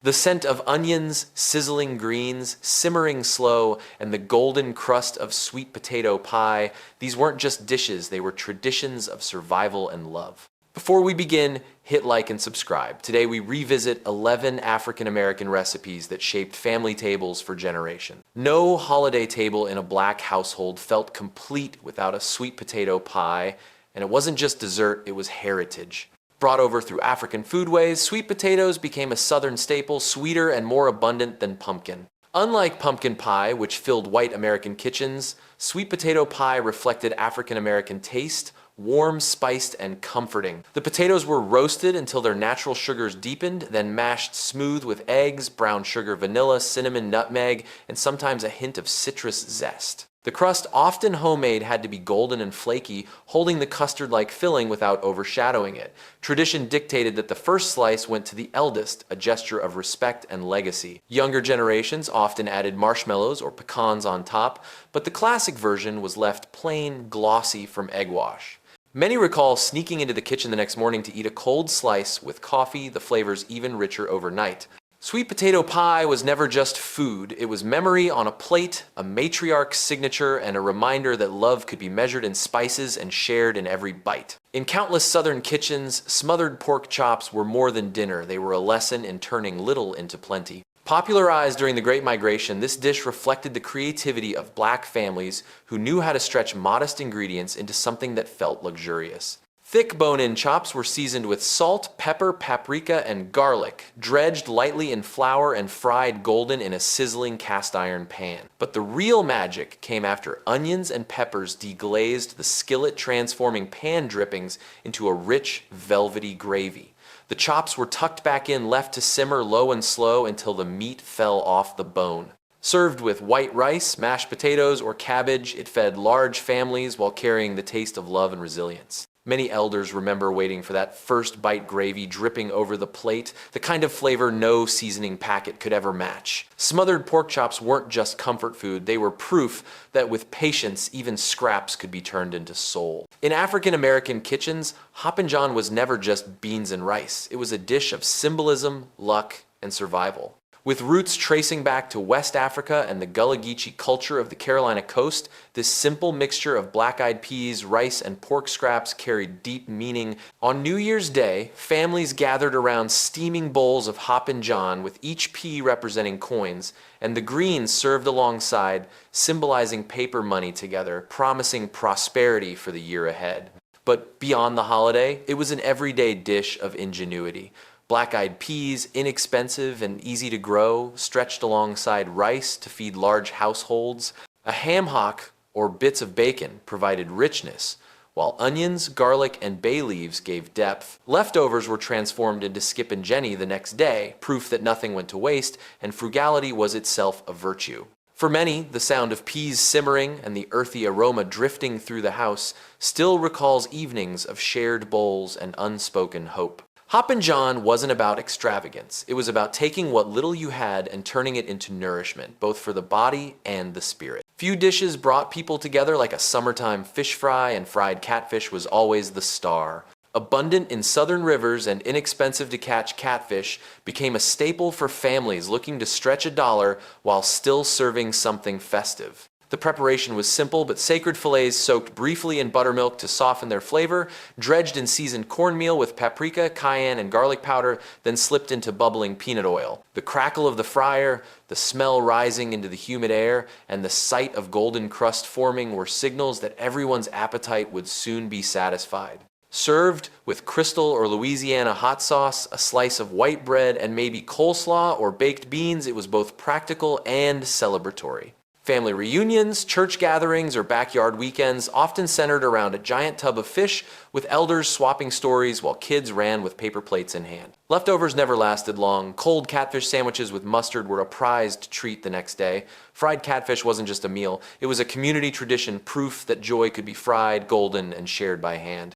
The scent of onions, sizzling greens, simmering slow, and the golden crust of sweet potato pie, these weren't just dishes, they were traditions of survival and love. Before we begin, hit like and subscribe. Today we revisit 11 African American recipes that shaped family tables for generations. No holiday table in a black household felt complete without a sweet potato pie, and it wasn't just dessert, it was heritage. Brought over through African foodways, sweet potatoes became a southern staple, sweeter and more abundant than pumpkin. Unlike pumpkin pie, which filled white American kitchens, sweet potato pie reflected African American taste, warm, spiced, and comforting. The potatoes were roasted until their natural sugars deepened, then mashed smooth with eggs, brown sugar, vanilla, cinnamon, nutmeg, and sometimes a hint of citrus zest. The crust, often homemade, had to be golden and flaky, holding the custard-like filling without overshadowing it. Tradition dictated that the first slice went to the eldest, a gesture of respect and legacy. Younger generations often added marshmallows or pecans on top, but the classic version was left plain, glossy from egg wash. Many recall sneaking into the kitchen the next morning to eat a cold slice with coffee, the flavors even richer overnight. Sweet potato pie was never just food, it was memory on a plate, a matriarch's signature, and a reminder that love could be measured in spices and shared in every bite. In countless southern kitchens, smothered pork chops were more than dinner, they were a lesson in turning little into plenty. Popularized during the Great Migration, this dish reflected the creativity of black families who knew how to stretch modest ingredients into something that felt luxurious. Thick bone-in chops were seasoned with salt, pepper, paprika, and garlic, dredged lightly in flour and fried golden in a sizzling cast iron pan. But the real magic came after onions and peppers deglazed the skillet, transforming pan drippings into a rich, velvety gravy. The chops were tucked back in, left to simmer low and slow until the meat fell off the bone. Served with white rice, mashed potatoes, or cabbage, it fed large families while carrying the taste of love and resilience. Many elders remember waiting for that first bite gravy dripping over the plate, the kind of flavor no seasoning packet could ever match. Smothered pork chops weren't just comfort food, they were proof that with patience, even scraps could be turned into soul. In African American kitchens, Hoppin John was never just beans and rice. It was a dish of symbolism, luck, and survival. With roots tracing back to West Africa and the Gullah culture of the Carolina coast, this simple mixture of black-eyed peas, rice, and pork scraps carried deep meaning. On New Year's Day, families gathered around steaming bowls of Hoppin John, with each pea representing coins, and the greens served alongside, symbolizing paper money together, promising prosperity for the year ahead. But beyond the holiday, it was an everyday dish of ingenuity. Black-eyed peas, inexpensive and easy to grow, stretched alongside rice to feed large households. A ham hock, or bits of bacon, provided richness, while onions, garlic, and bay leaves gave depth. Leftovers were transformed into skip and jenny the next day, proof that nothing went to waste, and frugality was itself a virtue. For many, the sound of peas simmering and the earthy aroma drifting through the house still recalls evenings of shared bowls and unspoken hope. Hoppin John wasn't about extravagance. It was about taking what little you had and turning it into nourishment, both for the body and the spirit. Few dishes brought people together like a summertime fish fry, and fried catfish was always the star. Abundant in southern rivers and inexpensive to catch catfish became a staple for families looking to stretch a dollar while still serving something festive. The preparation was simple, but sacred fillets soaked briefly in buttermilk to soften their flavor, dredged in seasoned cornmeal with paprika, cayenne, and garlic powder, then slipped into bubbling peanut oil. The crackle of the fryer, the smell rising into the humid air, and the sight of golden crust forming were signals that everyone's appetite would soon be satisfied. Served with Crystal or Louisiana hot sauce, a slice of white bread, and maybe coleslaw or baked beans, it was both practical and celebratory. Family reunions, church gatherings, or backyard weekends often centered around a giant tub of fish, with elders swapping stories while kids ran with paper plates in hand. Leftovers never lasted long. Cold catfish sandwiches with mustard were a prized treat the next day. Fried catfish wasn't just a meal, it was a community tradition, proof that joy could be fried, golden, and shared by hand.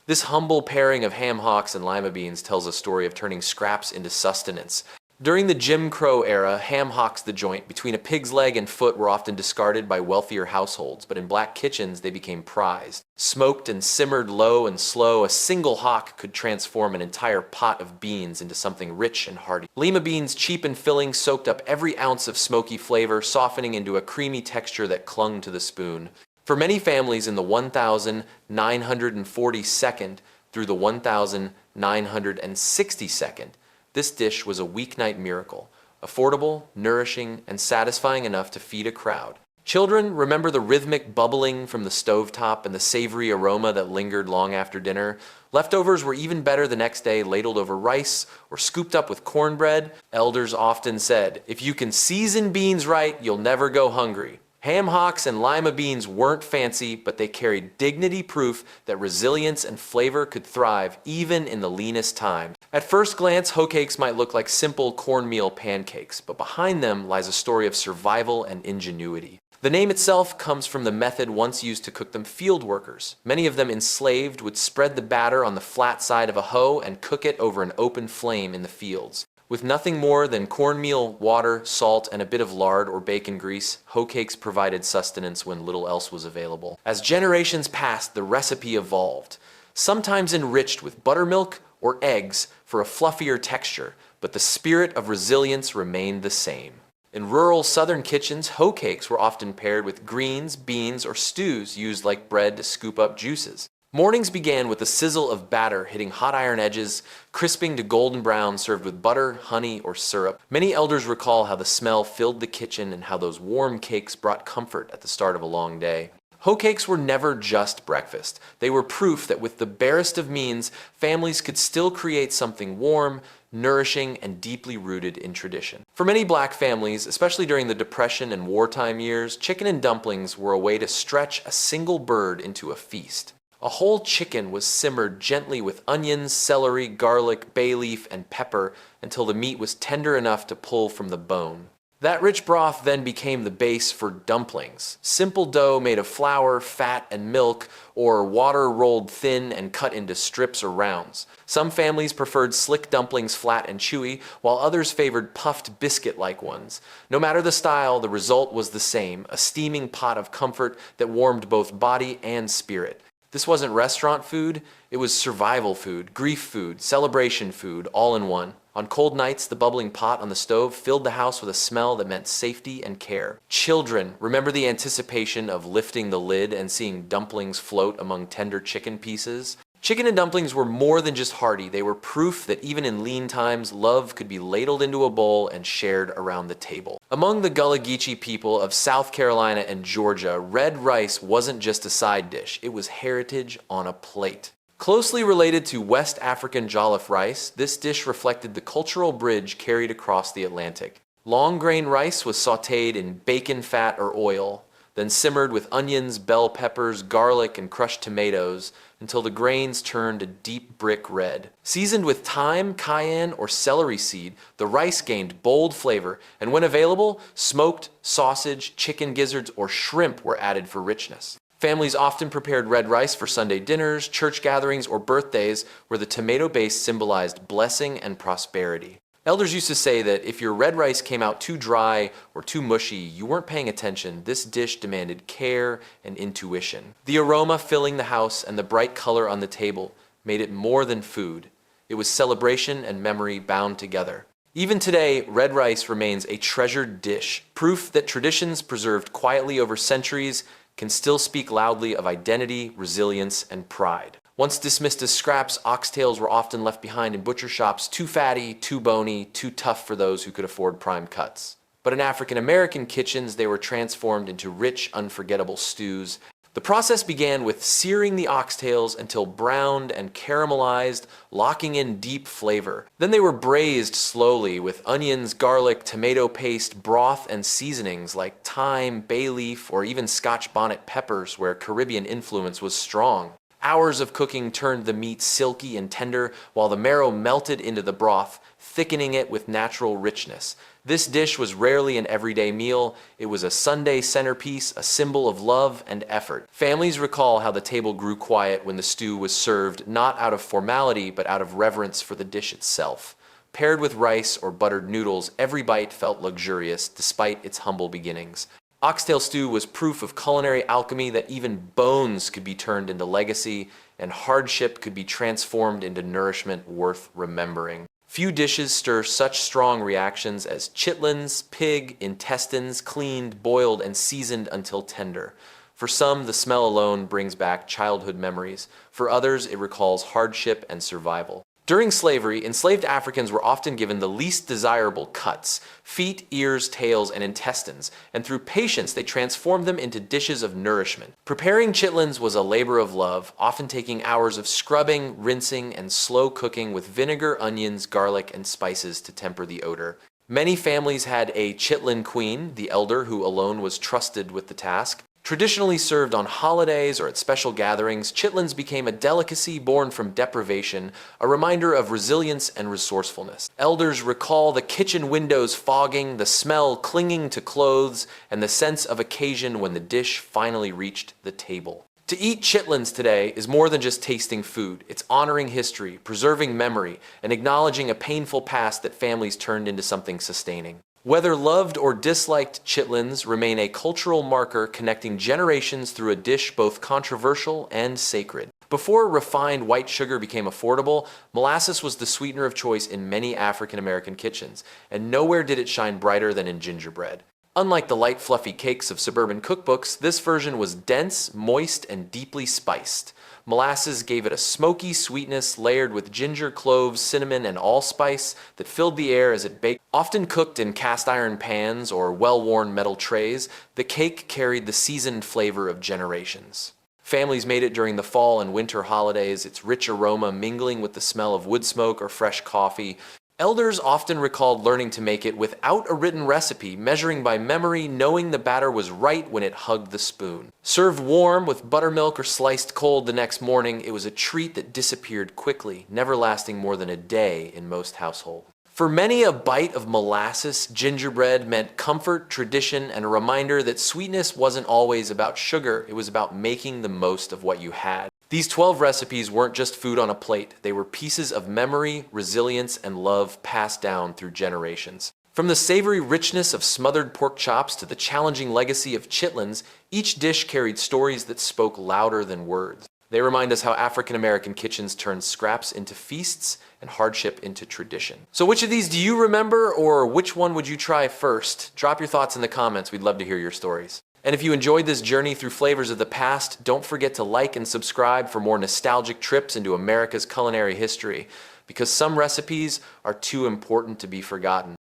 This humble pairing of ham hocks and lima beans tells a story of turning scraps into sustenance. During the Jim Crow era, ham hocks, the joint between a pig's leg and foot, were often discarded by wealthier households, but in black kitchens they became prized. Smoked and simmered low and slow, a single hock could transform an entire pot of beans into something rich and hearty. Lima beans, cheap and filling, soaked up every ounce of smoky flavor, softening into a creamy texture that clung to the spoon. For many families in the 1942nd through the 1962nd, this dish was a weeknight miracle, affordable, nourishing, and satisfying enough to feed a crowd. Children remember the rhythmic bubbling from the stovetop and the savory aroma that lingered long after dinner. Leftovers were even better the next day, ladled over rice or scooped up with cornbread. Elders often said, "If you can season beans right, you'll never go hungry." Ham hocks and lima beans weren't fancy, but they carried dignity, proof that resilience and flavor could thrive even in the leanest time. At first glance, hoe cakes might look like simple cornmeal pancakes, but behind them lies a story of survival and ingenuity. The name itself comes from the method once used to cook them field workers. Many of them enslaved would spread the batter on the flat side of a hoe and cook it over an open flame in the fields. With nothing more than cornmeal, water, salt, and a bit of lard or bacon grease, hoe cakes provided sustenance when little else was available. As generations passed, the recipe evolved, sometimes enriched with buttermilk or eggs for a fluffier texture, but the spirit of resilience remained the same. In rural southern kitchens, hoe cakes were often paired with greens, beans, or stews used like bread to scoop up juices. Mornings began with the sizzle of batter hitting hot iron edges, crisping to golden brown, served with butter, honey, or syrup. Many elders recall how the smell filled the kitchen and how those warm cakes brought comfort at the start of a long day. Hoe cakes were never just breakfast. They were proof that with the barest of means, families could still create something warm, nourishing, and deeply rooted in tradition. For many black families, especially during the Depression and wartime years, chicken and dumplings were a way to stretch a single bird into a feast. A whole chicken was simmered gently with onions, celery, garlic, bay leaf, and pepper until the meat was tender enough to pull from the bone. That rich broth then became the base for dumplings, simple dough made of flour, fat, and milk, or water rolled thin and cut into strips or rounds. Some families preferred slick dumplings flat and chewy, while others favored puffed biscuit-like ones. No matter the style, the result was the same, a steaming pot of comfort that warmed both body and spirit. This wasn't restaurant food, it was survival food, grief food, celebration food, all in one. On cold nights, the bubbling pot on the stove filled the house with a smell that meant safety and care. Children remember the anticipation of lifting the lid and seeing dumplings float among tender chicken pieces. Chicken and dumplings were more than just hearty, they were proof that even in lean times, love could be ladled into a bowl and shared around the table. Among the Gullah people of South Carolina and Georgia, red rice wasn't just a side dish, it was heritage on a plate. Closely related to West African jollof rice, this dish reflected the cultural bridge carried across the Atlantic. Long grain rice was sautéed in bacon fat or oil, then simmered with onions, bell peppers, garlic, and crushed tomatoes until the grains turned a deep brick red. Seasoned with thyme, cayenne, or celery seed, the rice gained bold flavor, and when available, smoked, sausage, chicken gizzards, or shrimp were added for richness. Families often prepared red rice for Sunday dinners, church gatherings, or birthdays where the tomato base symbolized blessing and prosperity. Elders used to say that if your red rice came out too dry or too mushy, you weren't paying attention. This dish demanded care and intuition. The aroma filling the house and the bright color on the table made it more than food. It was celebration and memory bound together. Even today, red rice remains a treasured dish, proof that traditions preserved quietly over centuries can still speak loudly of identity, resilience, and pride. Once dismissed as scraps, oxtails were often left behind in butcher shops, too fatty, too bony, too tough for those who could afford prime cuts. But in African American kitchens, they were transformed into rich, unforgettable stews. The process began with searing the oxtails until browned and caramelized, locking in deep flavor. Then they were braised slowly with onions, garlic, tomato paste, broth, and seasonings like thyme, bay leaf, or even Scotch bonnet peppers where Caribbean influence was strong. Hours of cooking turned the meat silky and tender while the marrow melted into the broth, thickening it with natural richness. This dish was rarely an everyday meal. It was a Sunday centerpiece, a symbol of love and effort. Families recall how the table grew quiet when the stew was served, not out of formality, but out of reverence for the dish itself. Paired with rice or buttered noodles, every bite felt luxurious despite its humble beginnings. Oxtail stew was proof of culinary alchemy that even bones could be turned into legacy, and hardship could be transformed into nourishment worth remembering. Few dishes stir such strong reactions as chitlins, pig intestines cleaned, boiled, and seasoned until tender. For some, the smell alone brings back childhood memories. For others, it recalls hardship and survival. During slavery, enslaved Africans were often given the least desirable cuts: feet, ears, tails, and intestines, and through patience they transformed them into dishes of nourishment. Preparing chitlins was a labor of love, often taking hours of scrubbing, rinsing, and slow cooking with vinegar, onions, garlic, and spices to temper the odor. Many families had a chitlin queen, the elder who alone was trusted with the task. Traditionally served on holidays or at special gatherings, chitlins became a delicacy born from deprivation, a reminder of resilience and resourcefulness. Elders recall the kitchen windows fogging, the smell clinging to clothes, and the sense of occasion when the dish finally reached the table. To eat chitlins today is more than just tasting food. It's honoring history, preserving memory, and acknowledging a painful past that families turned into something sustaining. Whether loved or disliked, chitlins remain a cultural marker connecting generations through a dish both controversial and sacred. Before refined white sugar became affordable, molasses was the sweetener of choice in many African American kitchens, and nowhere did it shine brighter than in gingerbread. Unlike the light, fluffy cakes of suburban cookbooks, this version was dense, moist, and deeply spiced. Molasses gave it a smoky sweetness layered with ginger, cloves, cinnamon, and allspice that filled the air as it baked. Often cooked in cast iron pans or well-worn metal trays, the cake carried the seasoned flavor of generations. Families made it during the fall and winter holidays, its rich aroma mingling with the smell of wood smoke or fresh coffee. Elders often recalled learning to make it without a written recipe, measuring by memory, knowing the batter was right when it hugged the spoon. Served warm with buttermilk or sliced cold the next morning, it was a treat that disappeared quickly, never lasting more than a day in most households. For many, a bite of molasses gingerbread meant comfort, tradition, and a reminder that sweetness wasn't always about sugar, it was about making the most of what you had. These 12 recipes weren't just food on a plate, they were pieces of memory, resilience, and love passed down through generations. From the savory richness of smothered pork chops to the challenging legacy of chitlins, each dish carried stories that spoke louder than words. They remind us how African American kitchens turned scraps into feasts and hardship into tradition. So which of these do you remember, or which one would you try first? Drop your thoughts in the comments, we'd love to hear your stories. And if you enjoyed this journey through flavors of the past, don't forget to like and subscribe for more nostalgic trips into America's culinary history, because some recipes are too important to be forgotten.